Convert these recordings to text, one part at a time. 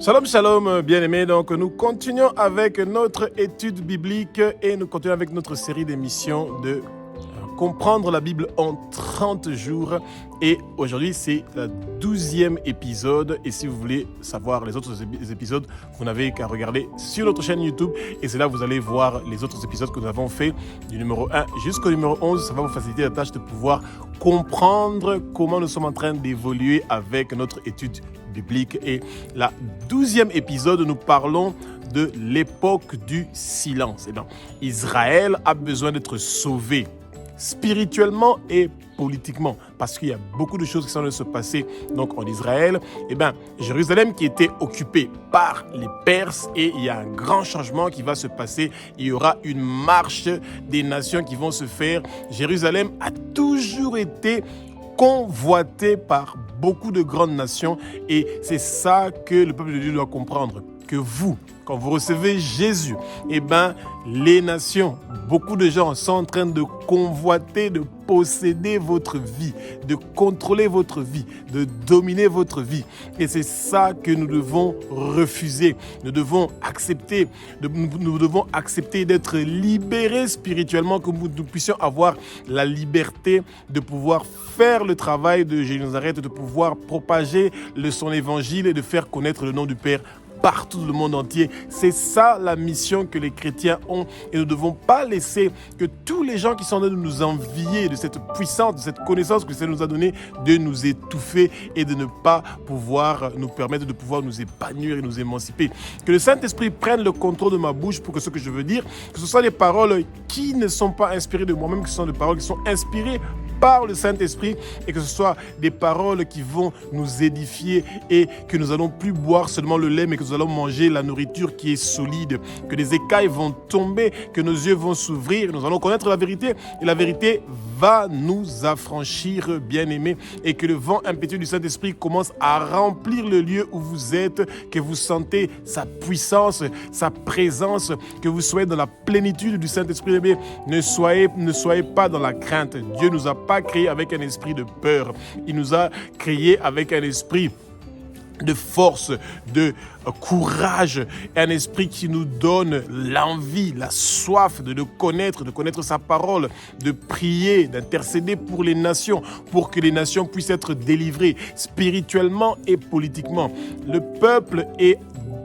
Shalom, shalom, bien-aimés. Donc, nous continuons avec notre étude biblique et nous continuons avec notre série d'émissions de comprendre la Bible en 30 jours. Et aujourd'hui, c'est le 12e épisode. Et si vous voulez savoir les autres épisodes, vous n'avez qu'à regarder sur notre chaîne YouTube. Et c'est là que vous allez voir les autres épisodes que nous avons fait du numéro 1 jusqu'au numéro 11. Ça va vous faciliter la tâche de pouvoir comprendre comment nous sommes en train d'évoluer avec notre étude biblique. Et la 12e épisode, nous parlons de l'époque du silence. Et donc, Israël a besoin d'être sauvé spirituellement et politiquement, parce qu'il y a beaucoup de choses qui sont en train de se passer donc en Israël. Jérusalem qui était occupée par les Perses, et il y a un grand changement qui va se passer. Il y aura une marche des nations qui vont se faire. Jérusalem a toujours été convoité par beaucoup de grandes nations, et c'est ça que le peuple de Dieu doit comprendre, que vous, quand vous recevez Jésus, les nations, beaucoup de gens sont en train de convoiter, de posséder votre vie, de contrôler votre vie, de dominer votre vie. Et c'est ça que nous devons refuser. Nous devons accepter d'être libérés spirituellement, que nous puissions avoir la liberté de pouvoir faire le travail de Jésus de Nazareth, de pouvoir propager son évangile et de faire connaître le nom du Père partout dans le monde entier. C'est ça la mission que les chrétiens ont, et nous ne devons pas laisser que tous les gens qui sont en train de nous envier de cette puissance, de cette connaissance que ça nous a donnée, de nous étouffer et de ne pas pouvoir nous permettre de pouvoir nous épanouir et nous émanciper. Que le Saint-Esprit prenne le contrôle de ma bouche pour que ce que je veux dire, que ce soit des paroles qui ne sont pas inspirées de moi-même, que ce sont des paroles qui sont inspirées par le Saint-Esprit, et que ce soit des paroles qui vont nous édifier, et que nous allons plus boire seulement le lait, mais que nous allons manger la nourriture qui est solide, que les écailles vont tomber, que nos yeux vont s'ouvrir, nous allons connaître la vérité, et la vérité va nous affranchir, bien-aimés, et que le vent impétueux du Saint-Esprit commence à remplir le lieu où vous êtes, que vous sentez sa puissance, sa présence, que vous soyez dans la plénitude du Saint-Esprit. Ne soyez pas dans la crainte. Dieu nous a pas créé avec un esprit de peur. Il nous a créé avec un esprit de force, de courage, un esprit qui nous donne l'envie, la soif de le connaître, de connaître sa parole, de prier, d'intercéder pour les nations, pour que les nations puissent être délivrées spirituellement et politiquement. Le peuple est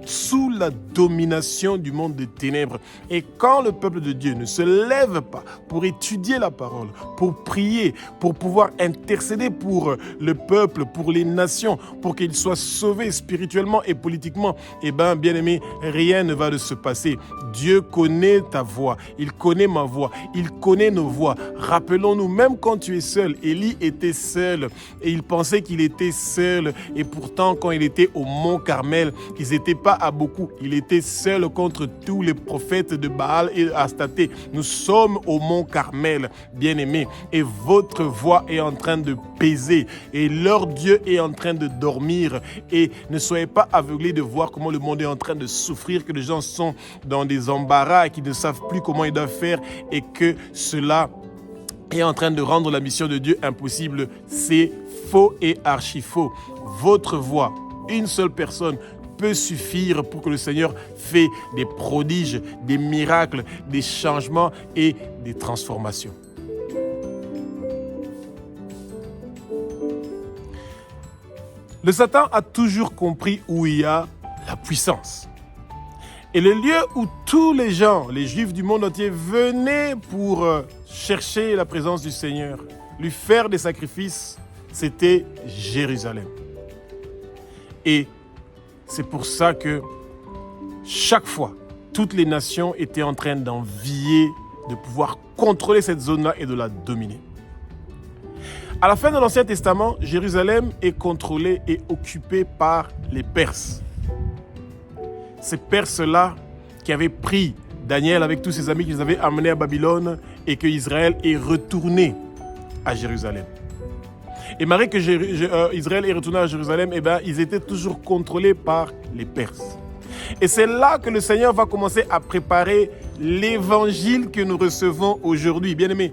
sous la domination du monde des ténèbres. Et quand le peuple de Dieu ne se lève pas pour étudier la parole, pour prier, pour pouvoir intercéder pour le peuple, pour les nations, pour qu'ils soient sauvés spirituellement et politiquement, bien-aimé, rien ne va de se passer. Dieu connaît ta voix, il connaît ma voix, il connaît nos voix. Rappelons-nous, même quand tu es seul, Élie était seul et il pensait qu'il était seul, et pourtant quand il était au mont Carmel, ils n'étaient pas à beaucoup. Il était seul contre tous les prophètes de Baal et Astaté. Nous sommes au mont Carmel, bien-aimés, et votre voix est en train de peser, et leur Dieu est en train de dormir. Et ne soyez pas aveuglés de voir comment le monde est en train de souffrir, que les gens sont dans des embarras et qu'ils ne savent plus comment ils doivent faire, et que cela est en train de rendre la mission de Dieu impossible. C'est faux et archi faux. Votre voix, une seule personne, peut suffire pour que le Seigneur fait des prodiges, des miracles, des changements et des transformations. Le Satan a toujours compris où il y a la puissance. Et le lieu où tous les gens, les Juifs du monde entier, venaient pour chercher la présence du Seigneur, lui faire des sacrifices, c'était Jérusalem. Et c'est pour ça que chaque fois, toutes les nations étaient en train d'envier de pouvoir contrôler cette zone-là et de la dominer. À la fin de l'Ancien Testament, Jérusalem est contrôlée et occupée par les Perses. Ces Perses-là qui avaient pris Daniel avec tous ses amis, qu'ils avaient amenés à Babylone, et que Israël est retourné à Jérusalem. Et malgré que Israël est retourné à Jérusalem, ils étaient toujours contrôlés par les Perses. Et c'est là que le Seigneur va commencer à préparer l'évangile que nous recevons aujourd'hui. Bien-aimés,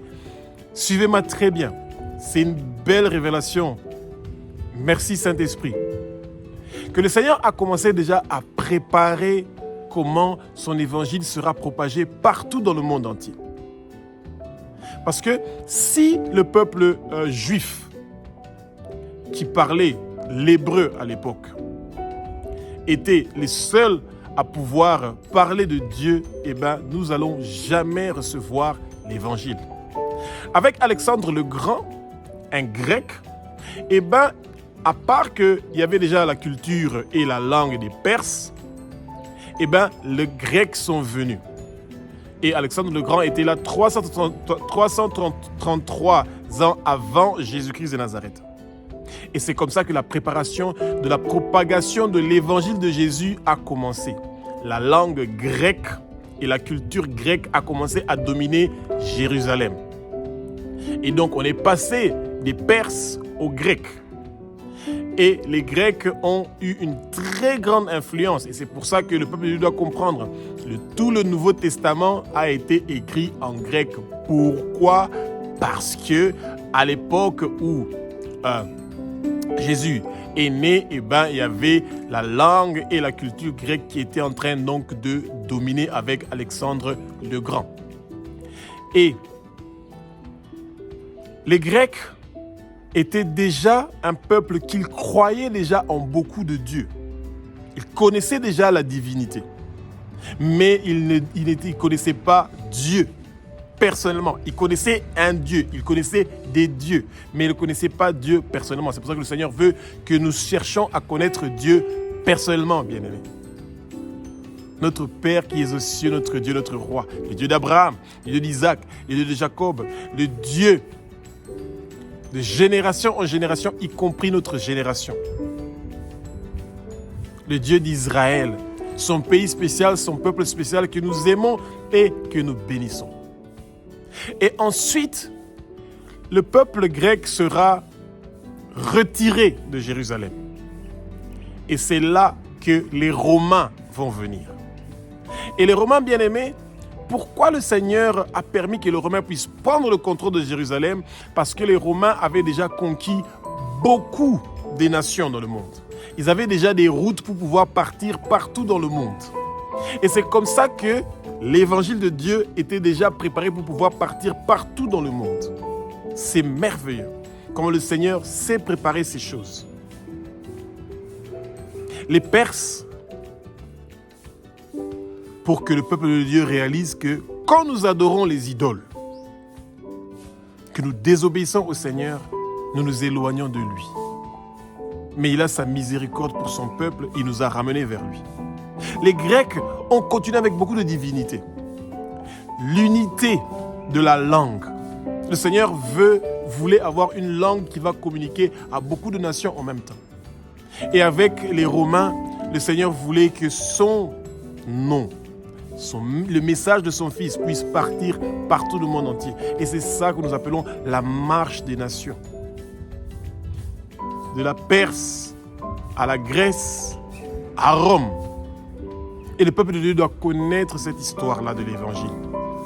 suivez-moi très bien. C'est une belle révélation. Merci Saint-Esprit. que le Seigneur a commencé déjà à préparer comment son évangile sera propagé partout dans le monde entier. Parce que si le peuple juif qui parlait l'hébreu à l'époque étaient les seuls à pouvoir parler de Dieu, eh bien, nous n'allons jamais recevoir l'évangile. Avec Alexandre le Grand, un grec, eh bien, à part qu'il y avait déjà la culture et la langue des Perses, eh bien, les Grecs sont venus. Et Alexandre le Grand était là 333 ans avant Jésus-Christ de Nazareth. Et c'est comme ça que la préparation de la propagation de l'évangile de Jésus a commencé. La langue grecque et la culture grecque a commencé à dominer Jérusalem. Et donc on est passé des Perses aux Grecs. Et les Grecs ont eu une très grande influence. Et c'est pour ça que le peuple de Dieu doit comprendre. Tout le Nouveau Testament a été écrit en grec. Pourquoi? Parce que à l'époque où Jésus est né, eh ben, il y avait la langue et la culture grecque qui étaient en train donc de dominer avec Alexandre le Grand. Et les Grecs étaient déjà un peuple qui croyait déjà en beaucoup de dieux. Ils connaissaient déjà la divinité. Mais ils ne connaissaient pas Dieu personnellement. Ils connaissaient un Dieu, ils connaissaient des dieux, mais ils ne connaissaient pas Dieu personnellement. C'est pour ça que le Seigneur veut que nous cherchions à connaître Dieu personnellement, bien-aimés. Notre Père qui est aux cieux, notre Dieu, notre Roi, le Dieu d'Abraham, le Dieu d'Isaac, le Dieu de Jacob, le Dieu de génération en génération, y compris notre génération. Le Dieu d'Israël, son pays spécial, son peuple spécial que nous aimons et que nous bénissons. Et ensuite, le peuple grec sera retiré de Jérusalem. Et c'est là que les Romains vont venir. Et les Romains bien-aimés, pourquoi le Seigneur a permis que les Romains puissent prendre le contrôle de Jérusalem? Parce que les Romains avaient déjà conquis beaucoup des nations dans le monde. Ils avaient déjà des routes pour pouvoir partir partout dans le monde. Et c'est comme ça que l'évangile de Dieu était déjà préparé pour pouvoir partir partout dans le monde. C'est merveilleux comment le Seigneur sait préparer ces choses. Les Perses, pour que le peuple de Dieu réalise que quand nous adorons les idoles, que nous désobéissons au Seigneur, nous nous éloignons de lui. Mais il a sa miséricorde pour son peuple, il nous a ramenés vers lui. Les Grecs ont continué avec beaucoup de divinité. L'unité de la langue. Le Seigneur voulait avoir une langue qui va communiquer à beaucoup de nations en même temps. Et avec les Romains, le Seigneur voulait que son nom, le message de son Fils puisse partir partout dans le monde entier. Et c'est ça que nous appelons la marche des nations. De la Perse à la Grèce, à Rome. Et le peuple de Dieu doit connaître cette histoire-là de l'Évangile.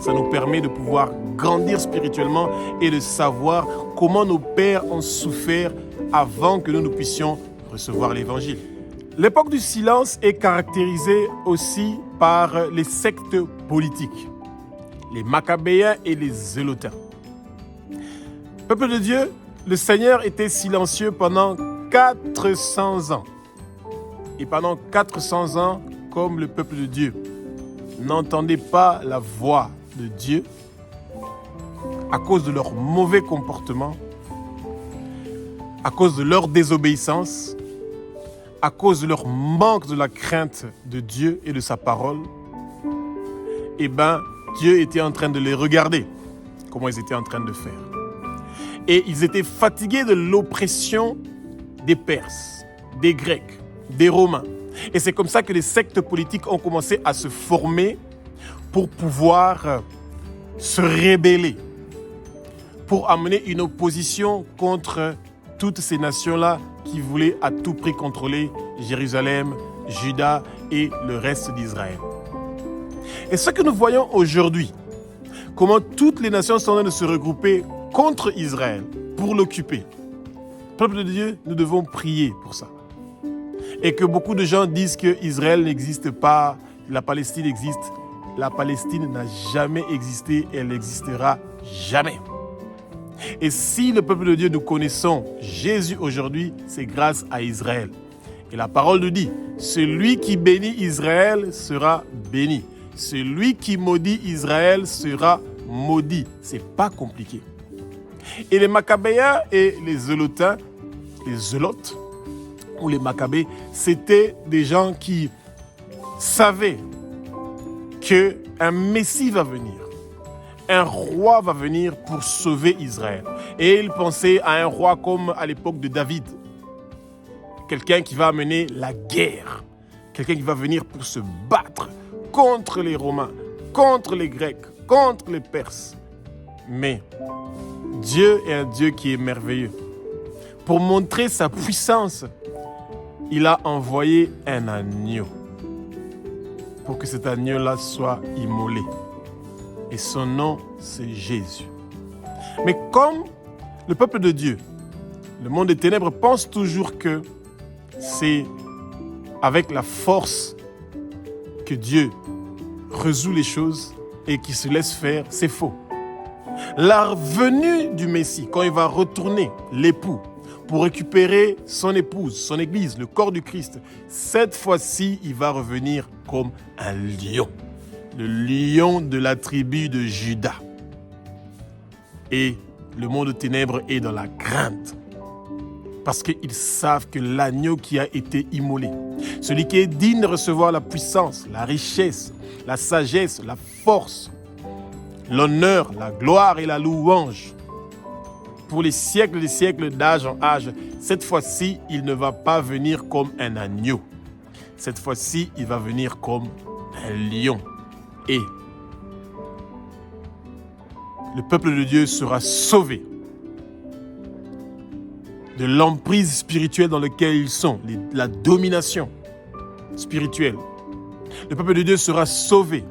Ça nous permet de pouvoir grandir spirituellement et de savoir comment nos pères ont souffert avant que nous puissions recevoir l'Évangile. L'époque du silence est caractérisée aussi par les sectes politiques, les Maccabéens et les Zélotains. Peuple de Dieu, le Seigneur était silencieux pendant 400 ans. Et pendant 400 ans, comme le peuple de Dieu n'entendait pas la voix de Dieu à cause de leur mauvais comportement, à cause de leur désobéissance, à cause de leur manque de la crainte de Dieu et de sa parole, eh bien, Dieu était en train de les regarder, comment ils étaient en train de faire. Et ils étaient fatigués de l'oppression des Perses, des Grecs, des Romains. Et c'est comme ça que les sectes politiques ont commencé à se former pour pouvoir se rebeller, pour amener une opposition contre toutes ces nations-là qui voulaient à tout prix contrôler Jérusalem, Juda et le reste d'Israël. Et ce que nous voyons aujourd'hui, comment toutes les nations sont en train de se regrouper contre Israël pour l'occuper. Peuple de Dieu, nous devons prier pour ça. et que beaucoup de gens disent qu'Israël n'existe pas, la Palestine existe. La Palestine n'a jamais existé et elle n'existera jamais. Et si le peuple de Dieu, nous connaissons Jésus aujourd'hui, c'est grâce à Israël. Et la parole nous dit, celui qui bénit Israël sera béni. Celui qui maudit Israël sera maudit. C'est pas compliqué. Et les Maccabéens et les Zélotains, les Zélotes ou les Maccabées, c'était des gens qui savaient qu'un Messie va venir. Un roi va venir pour sauver Israël. Et ils pensaient à un roi comme à l'époque de David. Quelqu'un qui va mener la guerre. Quelqu'un qui va venir pour se battre contre les Romains, contre les Grecs, contre les Perses. Mais Dieu est un Dieu qui est merveilleux. Pour montrer sa puissance, il a envoyé un agneau pour que cet agneau-là soit immolé. Et son nom, c'est Jésus. Mais comme le peuple de Dieu, le monde des ténèbres pense toujours que c'est avec la force que Dieu résout les choses et qu'il se laisse faire, c'est faux. La venue du Messie, quand il va retourner, l'époux, pour récupérer son épouse, son église, le corps du Christ, cette fois-ci, il va revenir comme un lion. Le lion de la tribu de Juda. Et le monde des ténèbres est dans la crainte. Parce qu'ils savent que l'agneau qui a été immolé, celui qui est digne de recevoir la puissance, la richesse, la sagesse, la force, l'honneur, la gloire et la louange, pour les siècles des siècles, d'âge en âge, cette fois-ci, il ne va pas venir comme un agneau. Cette fois-ci, il va venir comme un lion. Et le peuple de Dieu sera sauvé de l'emprise spirituelle dans laquelle ils sont, la domination spirituelle. Le peuple de Dieu sera sauvé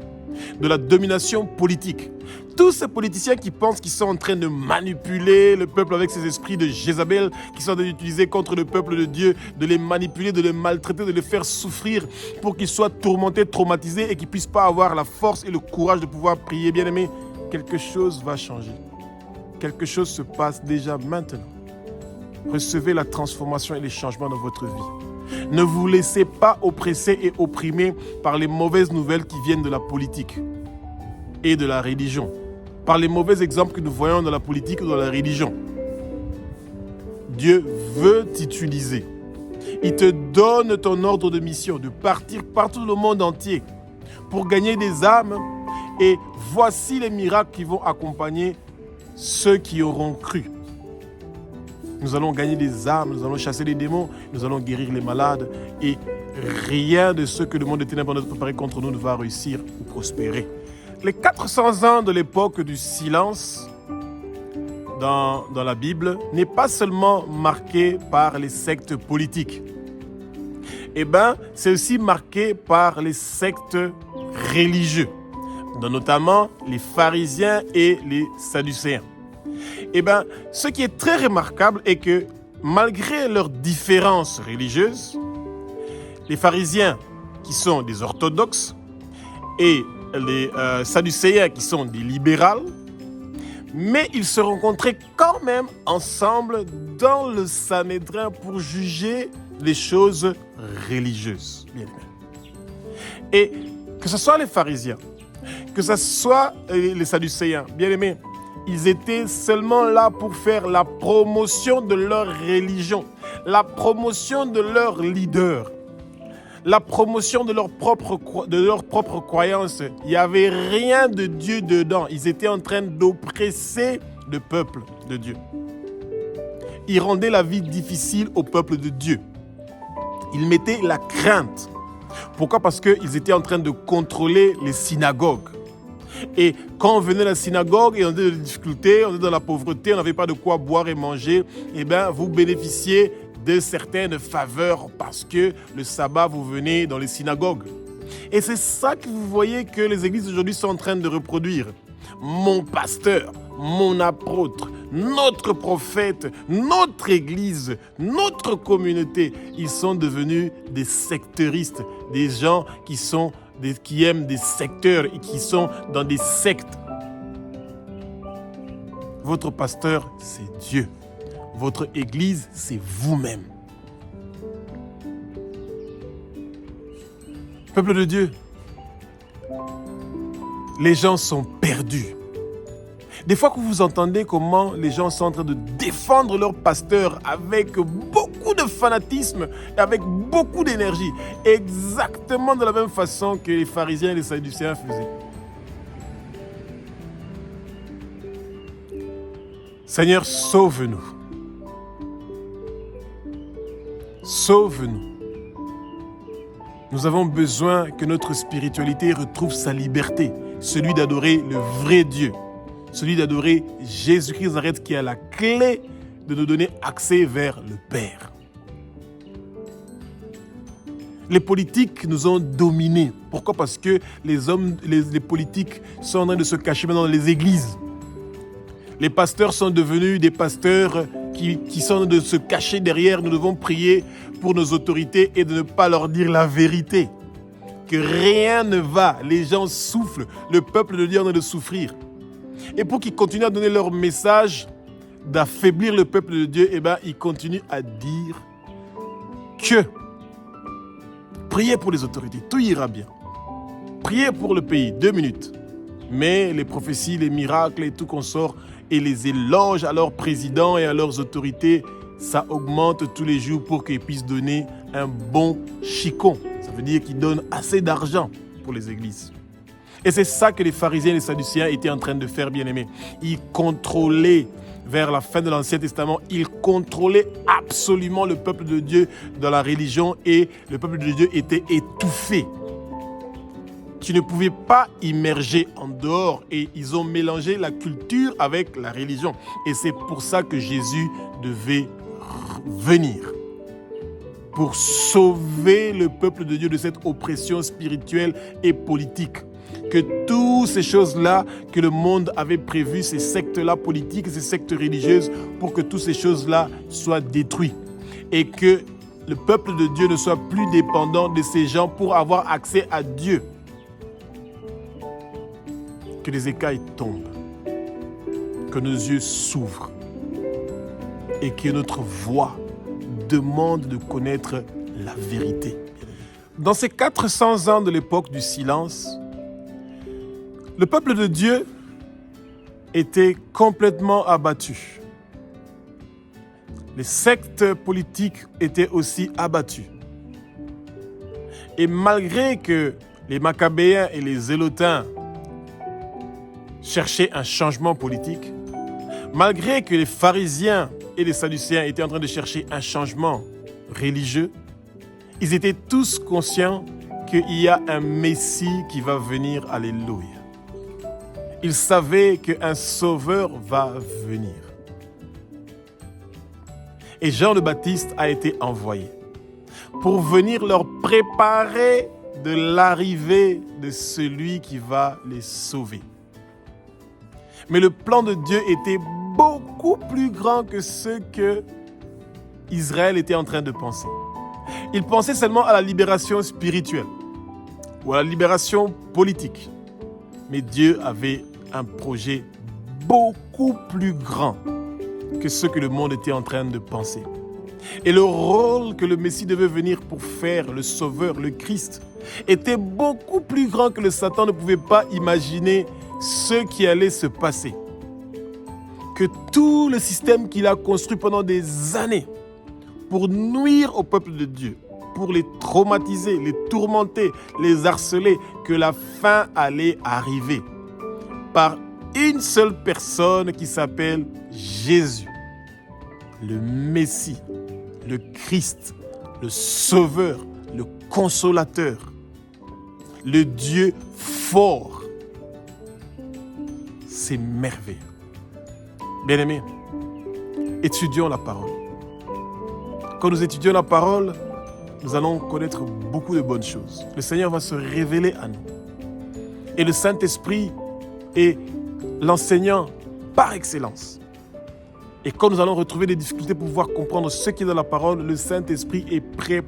de la domination politique. Tous ces politiciens qui pensent qu'ils sont en train de manipuler le peuple avec ces esprits de Jézabel, qui sont en train d'utiliser contre le peuple de Dieu, de les manipuler, de les maltraiter, de les faire souffrir pour qu'ils soient tourmentés, traumatisés et qu'ils ne puissent pas avoir la force et le courage de pouvoir prier. Bien-aimés, quelque chose va changer. Quelque chose se passe déjà maintenant. Recevez la transformation et les changements dans votre vie. Ne vous laissez pas oppresser et opprimer par les mauvaises nouvelles qui viennent de la politique et de la religion, par les mauvais exemples que nous voyons dans la politique ou dans la religion. Dieu veut t'utiliser. Il te donne ton ordre de mission, de partir partout dans le monde entier pour gagner des âmes. Et voici les miracles qui vont accompagner ceux qui auront cru. Nous allons gagner des âmes, nous allons chasser les démons, nous allons guérir les malades. Et rien de ce que le monde des ténèbres a préparé contre nous ne va réussir ou prospérer. Les 400 ans de l'époque du silence dans la Bible n'est pas seulement marqué par les sectes politiques. C'est aussi marqué par les sectes religieux, notamment les pharisiens et les sadducéens. Ce qui est très remarquable est que malgré leurs différences religieuses, les pharisiens qui sont des orthodoxes et les sadducéens qui sont des libérales, mais ils se rencontraient quand même ensemble dans le Sanhédrin pour juger les choses religieuses. Et que ce soit les pharisiens, que ce soit les sadducéens, bien aimés, ils étaient seulement là pour faire la promotion de leur religion, la promotion de leur leader, la promotion de leur propre croyance. Il n'y avait rien de Dieu dedans. Ils étaient en train d'oppresser le peuple de Dieu. Ils rendaient la vie difficile au peuple de Dieu. Ils mettaient la crainte. Pourquoi? Parce qu'ils étaient en train de contrôler les synagogues. Et quand on venait à la synagogue et on était dans des difficultés, on était dans la pauvreté, on n'avait pas de quoi boire et manger, vous bénéficiez de certaines faveurs parce que le sabbat, vous venez dans les synagogues. Et c'est ça que vous voyez que les églises aujourd'hui sont en train de reproduire. Mon pasteur, mon apôtre, notre prophète, notre église, notre communauté. Ils sont devenus des secteuristes, des gens qui aiment des secteurs et qui sont dans des sectes. Votre pasteur, c'est Dieu. Votre église, c'est vous-même. Peuple de Dieu, les gens sont perdus. Des fois que vous entendez comment les gens sont en train de défendre leur pasteur avec beaucoup de fanatisme et avec beaucoup d'énergie, exactement de la même façon que les pharisiens et les sadducéens faisaient. Seigneur, sauve-nous. Sauve-nous. Nous avons besoin que notre spiritualité retrouve sa liberté, celui d'adorer le vrai Dieu, celui d'adorer Jésus-Christ de Nazareth qui a la clé de nous donner accès vers le Père. Les politiques nous ont dominés. Pourquoi? Parce que les politiques sont en train de se cacher maintenant dans les églises. Les pasteurs sont devenus des pasteurs qui sont en train de se cacher derrière. Nous devons prier pour nos autorités et de ne pas leur dire la vérité. Que rien ne va. Les gens souffrent. Le peuple de Dieu est en train de souffrir. Et pour qu'ils continuent à donner leur message d'affaiblir le peuple de Dieu, ils continuent à dire que priez pour les autorités, tout ira bien. Priez pour le pays, 2 minutes. Mais les prophéties, les miracles et tout qu'on sort et les éloges à leurs présidents et à leurs autorités, ça augmente tous les jours pour qu'ils puissent donner un bon chicon. Ça veut dire qu'ils donnent assez d'argent pour les églises. Et c'est ça que les pharisiens et les sadducéens étaient en train de faire, bien-aimés. Ils contrôlaient, vers la fin de l'Ancien Testament, ils contrôlaient absolument le peuple de Dieu dans la religion et le peuple de Dieu était étouffé. Tu ne pouvais pas immerger en dehors et ils ont mélangé la culture avec la religion. Et c'est pour ça que Jésus devait venir. Pour sauver le peuple de Dieu de cette oppression spirituelle et politique. Que toutes ces choses-là que le monde avait prévues, ces sectes-là politiques, ces sectes religieuses, pour que toutes ces choses-là soient détruites. Et que le peuple de Dieu ne soit plus dépendant de ces gens pour avoir accès à Dieu. Que les écailles tombent, que nos yeux s'ouvrent et que notre voix demande de connaître la vérité. Dans ces 400 ans de l'époque du silence, le peuple de Dieu était complètement abattu. Les sectes politiques étaient aussi abattus. Et malgré que les Maccabéens et les Zélotins cherchaient un changement politique, malgré que les pharisiens et les sadducéens étaient en train de chercher un changement religieux, ils étaient tous conscients qu'il y a un Messie qui va venir, alléluia. Ils savaient qu'un sauveur va venir. Et Jean le Baptiste a été envoyé pour venir leur préparer de l'arrivée de celui qui va les sauver. Mais le plan de Dieu était beaucoup plus grand que ce que Israël était en train de penser. Il pensait seulement à la libération spirituelle ou à la libération politique. Mais Dieu avait un projet beaucoup plus grand que ce que le monde était en train de penser. Et le rôle que le Messie devait venir pour faire, le Sauveur, le Christ, était beaucoup plus grand que le Satan ne pouvait pas imaginer ce qui allait se passer. Que tout le système qu'il a construit pendant des années pour nuire au peuple de Dieu, pour les traumatiser, les tourmenter, les harceler, que la fin allait arriver par une seule personne qui s'appelle Jésus, le Messie, le Christ, le Sauveur, le Consolateur, le Dieu fort. C'est merveilleux. Bien-aimés, étudions la parole. Quand nous étudions la parole, nous allons connaître beaucoup de bonnes choses. Le Seigneur va se révéler à nous. Et le Saint-Esprit est l'enseignant par excellence. Et quand nous allons retrouver des difficultés pour pouvoir comprendre ce qui est dans la parole, le Saint-Esprit est prêt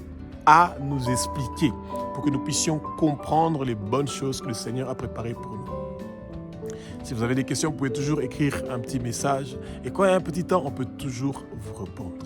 à nous expliquer pour que nous puissions comprendre les bonnes choses que le Seigneur a préparées pour nous. Si vous avez des questions, vous pouvez toujours écrire un petit message. Et quand il y a un petit temps, on peut toujours vous répondre.